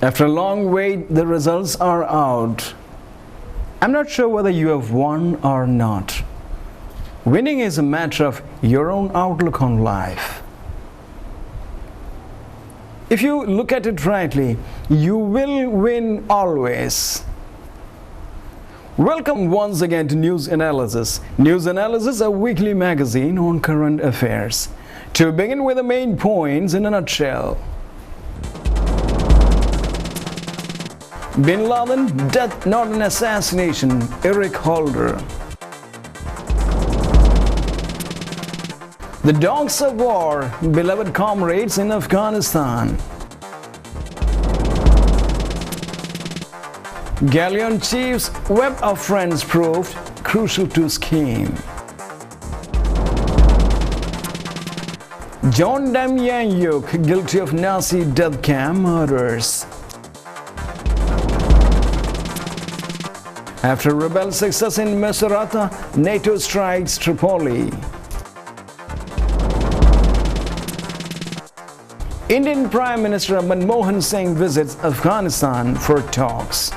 After a long wait, the results are out. I'm not sure whether you have won or not. Winning is a matter of your own outlook on life. If you look at it rightly, you will win always. Welcome once again to News Analysis. News Analysis, a weekly magazine on current affairs. To begin with the main points in a nutshell. Bin Laden, death not an assassination, Eric Holder. The dogs of war, beloved comrades in Afghanistan. Galleon chief's web of friends proved crucial to scheme. John Demjanjuk guilty of Nazi death camp murders. After rebel success in Misurata, NATO strikes Tripoli. Indian Prime Minister Manmohan Singh visits Afghanistan for talks.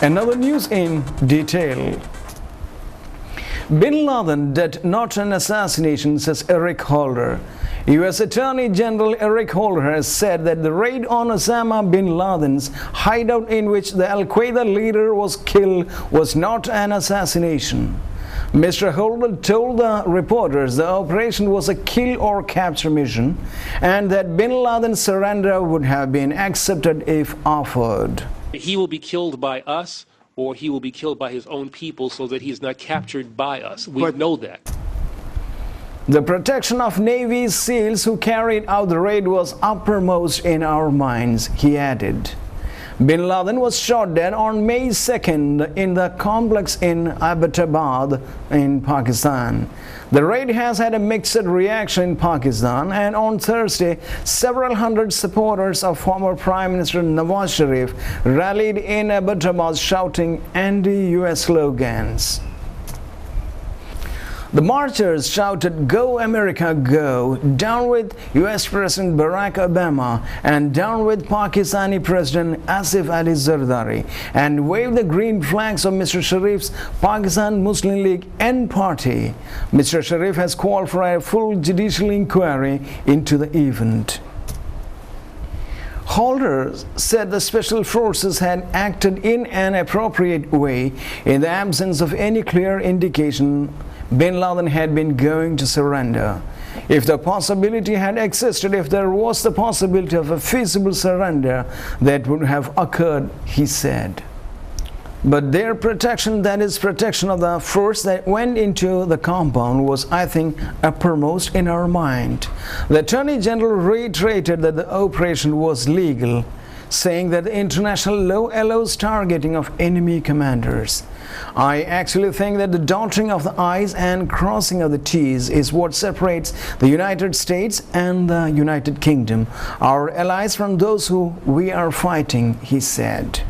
Another news in detail. Bin Laden did not an assassination, says Eric Holder. U.S. Attorney General Eric Holder has said that the raid on Osama bin Laden's hideout in which the Al-Qaeda leader was killed was not an assassination. Mr. Holder told the reporters the operation was a kill or capture mission and that bin Laden's surrender would have been accepted if offered. He will be killed by us or he will be killed by his own people so that he is not captured by us. We know that. The protection of Navy SEALs who carried out the raid was uppermost in our minds, he added. Bin Laden was shot dead on May 2nd in the complex in Abbottabad in Pakistan. The raid has had a mixed reaction in Pakistan, and on Thursday, several hundred supporters of former Prime Minister Nawaz Sharif rallied in Abbottabad shouting anti-US slogans. The marchers shouted, "Go America, go," down with US President Barack Obama and down with Pakistani President Asif Ali Zardari, and waved the green flags of Mr. Sharif's Pakistan Muslim League N party. Mr. Sharif has called for a full judicial inquiry into the event. Holder said the special forces had acted in an appropriate way in the absence of any clear indication bin Laden had been going to surrender. If the possibility had existed, if there was the possibility of a feasible surrender, that would have occurred, he said. But their protection, that is protection of the force that went into the compound, was, I think, uppermost in our mind. The Attorney General reiterated that the operation was legal, saying that the international law allows targeting of enemy commanders. I actually think that the dotting of the I's and crossing of the T's is what separates the United States and the United Kingdom, our allies, from those who we are fighting, he said.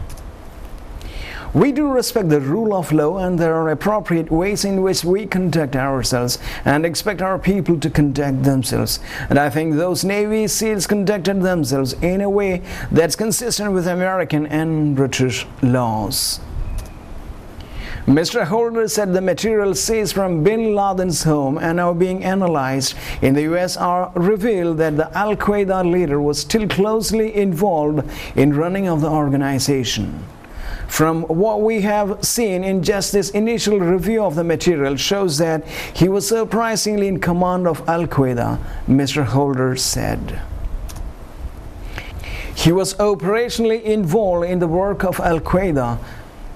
We do respect the rule of law, and there are appropriate ways in which we conduct ourselves and expect our people to conduct themselves. And I think those Navy SEALs conducted themselves in a way that's consistent with American and British laws. Mr. Holder said the material seized from bin Laden's home and now being analyzed in the US are revealed that the Al-Qaeda leader was still closely involved in running of the organization. From what we have seen in just this initial review of the material shows that he was surprisingly in command of Al-Qaeda, Mr. Holder said. He was operationally involved in the work of Al-Qaeda.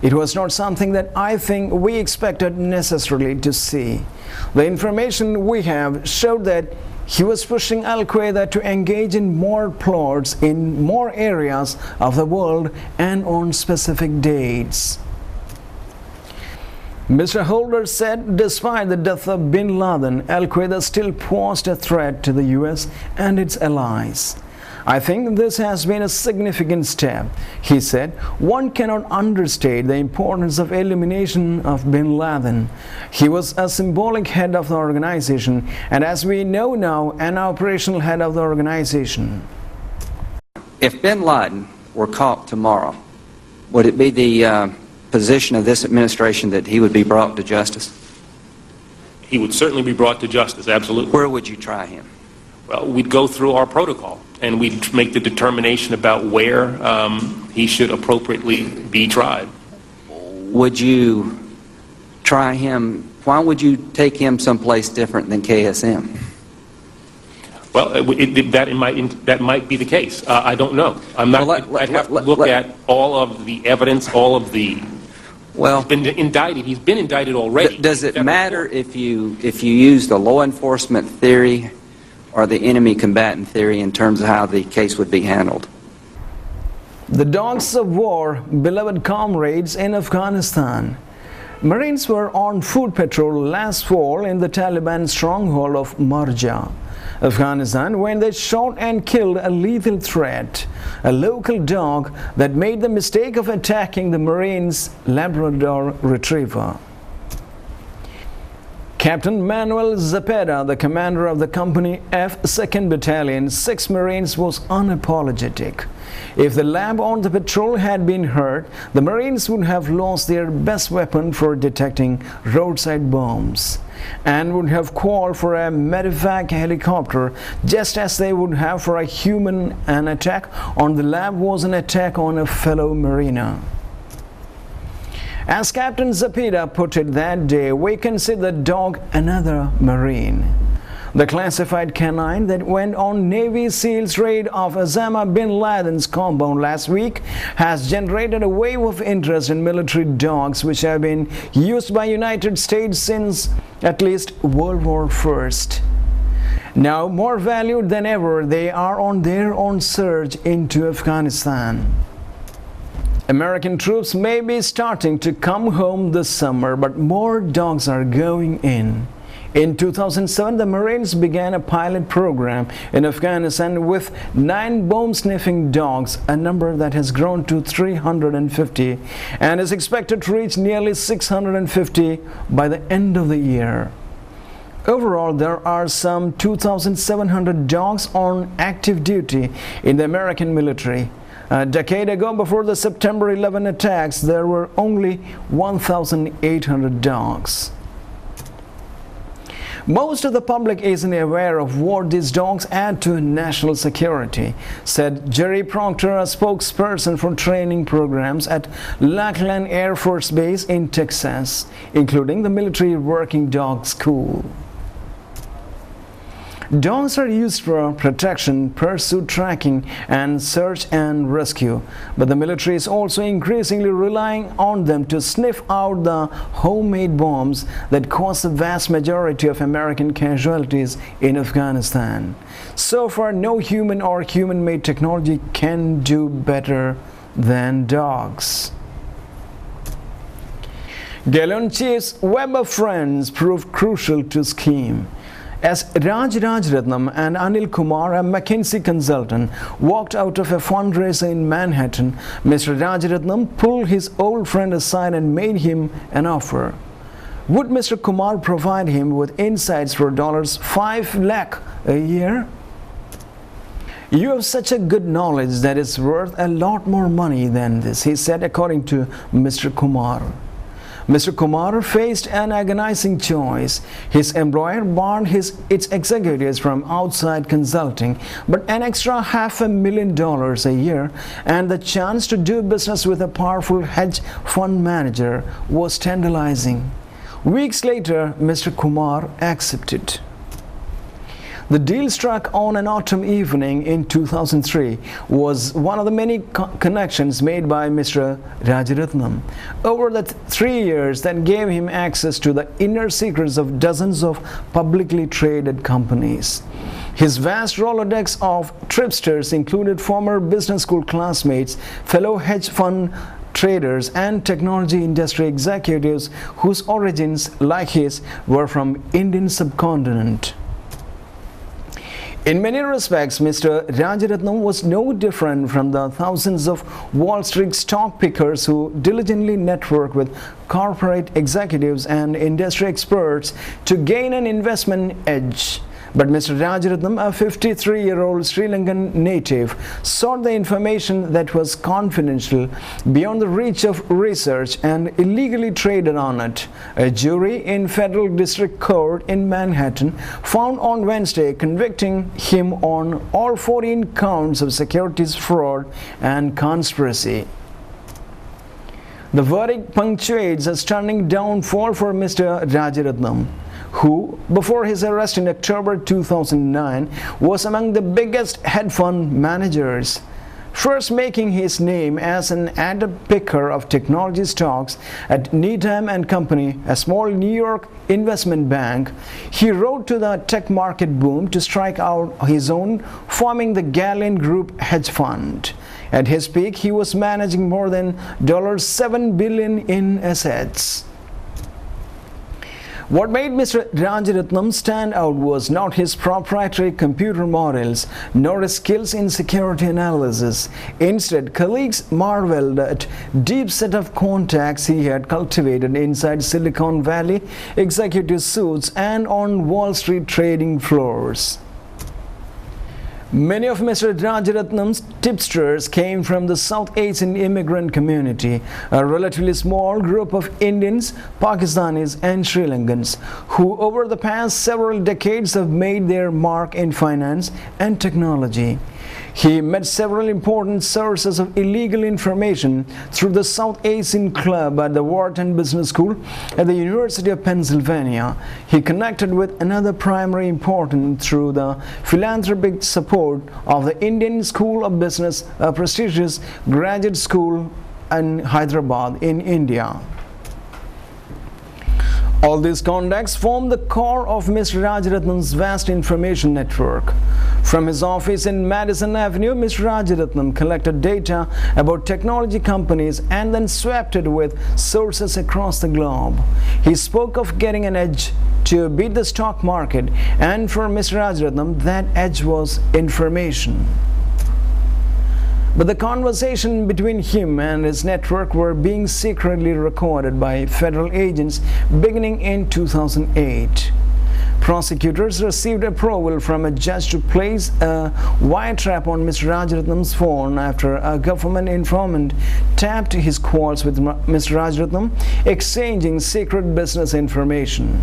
It was not something that I think we expected necessarily to see. The information we have showed that he was pushing Al-Qaeda to engage in more plots in more areas of the world and on specific dates. Mr. Holder said despite the death of bin Laden, Al-Qaeda still posed a threat to the US and its allies. I think this has been a significant step, he said. One cannot understate the importance of elimination of bin Laden. He was a symbolic head of the organization, and as we know now, an operational head of the organization. If bin Laden were caught tomorrow, would it be the position of this administration that he would be brought to justice? He would certainly be brought to justice, absolutely. Where would you try him? Well, we'd go through our protocol, and we'd make the determination about where he should appropriately be tried. Would you try him? Why would you take him someplace different than KSM? Well, that might be the case. I don't know. I'm not. I'd have to look at all of the evidence, all of the. Well, he's been indicted. He's been indicted already. Does it matter if you use the law enforcement theory or the enemy combatant theory in terms of how the case would be handled? The dogs of war, beloved comrades in Afghanistan. Marines were on foot patrol last fall in the Taliban stronghold of Marja, Afghanistan, when they shot and killed a lethal threat, a local dog that made the mistake of attacking the Marines' Labrador Retriever. Captain Manuel Zepeda, the commander of the Company F 2nd Battalion, 6 Marines, was unapologetic. If the lab on the patrol had been hurt, the Marines would have lost their best weapon for detecting roadside bombs and would have called for a medevac helicopter, just as they would have for a human. An attack on the lab was an attack on a fellow Mariner. As Captain Zepeda put it that day, we consider the dog another Marine. The classified canine that went on Navy SEALs raid of Osama bin Laden's compound last week has generated a wave of interest in military dogs, which have been used by United States since at least World War I. Now more valued than ever, they are on their own surge into Afghanistan. American troops may be starting to come home this summer, but more dogs are going in. In 2007, the Marines began a pilot program in Afghanistan with 9 bomb-sniffing dogs, a number that has grown to 350 and is expected to reach nearly 650 by the end of the year. Overall, there are some 2,700 dogs on active duty in the American military. A decade ago, before the September 11 attacks, there were only 1,800 dogs. Most of the public isn't aware of what these dogs add to national security, said Jerry Proctor, a spokesperson for training programs at Laden Air Force Base in Texas, including the Military Working Dog School. Dogs are used for protection, pursuit, tracking, and search and rescue, but the military is also increasingly relying on them to sniff out the homemade bombs that cause the vast majority of American casualties in Afghanistan. So far, no human or human-made technology can do better than dogs. Galleon chief's web of friends proved crucial to scheme. As Raj Rajaratnam and Anil Kumar, a McKinsey consultant, walked out of a fundraiser in Manhattan, Mr. Rajaratnam pulled his old friend aside and made him an offer. Would Mr. Kumar provide him with insights for $5 lakh a year? You have such a good knowledge that it's worth a lot more money than this, he said, according to Mr. Kumar. Mr. Kumar faced an agonizing choice. His employer barred its executives from outside consulting, but an extra $500,000 a year and the chance to do business with a powerful hedge fund manager was tantalizing. Weeks later, Mr. Kumar accepted. The deal, struck on an autumn evening in 2003, was one of the many connections made by Mr. Rajaratnam over the 3 years that gave him access to the inner secrets of dozens of publicly traded companies. His vast Rolodex of tripsters included former business school classmates, fellow hedge fund traders, and technology industry executives whose origins, like his, were from Indian subcontinent. In many respects, Mr. Rajaratnam was no different from the thousands of Wall Street stock pickers who diligently network with corporate executives and industry experts to gain an investment edge. But Mr. Rajaratnam, a 53-year-old Sri Lankan native, sought the information that was confidential, beyond the reach of research, and illegally traded on it. A jury in Federal District Court in Manhattan found on Wednesday convicting him on all 14 counts of securities fraud and conspiracy. The verdict punctuates a stunning downfall for Mr. Rajaratnam, who, before his arrest in October 2009, was among the biggest hedge fund managers. First making his name as an adept picker of technology stocks at Needham & Company, a small New York investment bank, he rode to the tech market boom to strike out his own, forming the Galleon Group hedge fund. At his peak, he was managing more than $7 billion in assets. What made Mr. Rajaratnam stand out was not his proprietary computer models, nor his skills in security analysis. Instead, colleagues marveled at deep set of contacts he had cultivated inside Silicon Valley executive suites and on Wall Street trading floors. Many of Mr. Rajaratnam's tipsters came from the South Asian immigrant community, a relatively small group of Indians, Pakistanis and Sri Lankans, who over the past several decades have made their mark in finance and technology. He met several important sources of illegal information through the South Asian Club at the Wharton Business School at the University of Pennsylvania. He connected with another primary important through the philanthropic support of the Indian School of Business, a prestigious graduate school in Hyderabad in India. All these contacts form the core of Mr. Rajaratnam's vast information network. From his office in Madison Avenue, Mr. Rajaratnam collected data about technology companies and then swapped it with sources across the globe. He spoke of getting an edge to beat the stock market, and for Mr. Rajaratnam, that edge was information. But the conversation between him and his network were being secretly recorded by federal agents beginning in 2008. Prosecutors received approval from a judge to place a wiretap on Mr. Rajaratnam's phone after a government informant tapped his calls with Mr. Rajaratnam, exchanging secret business information.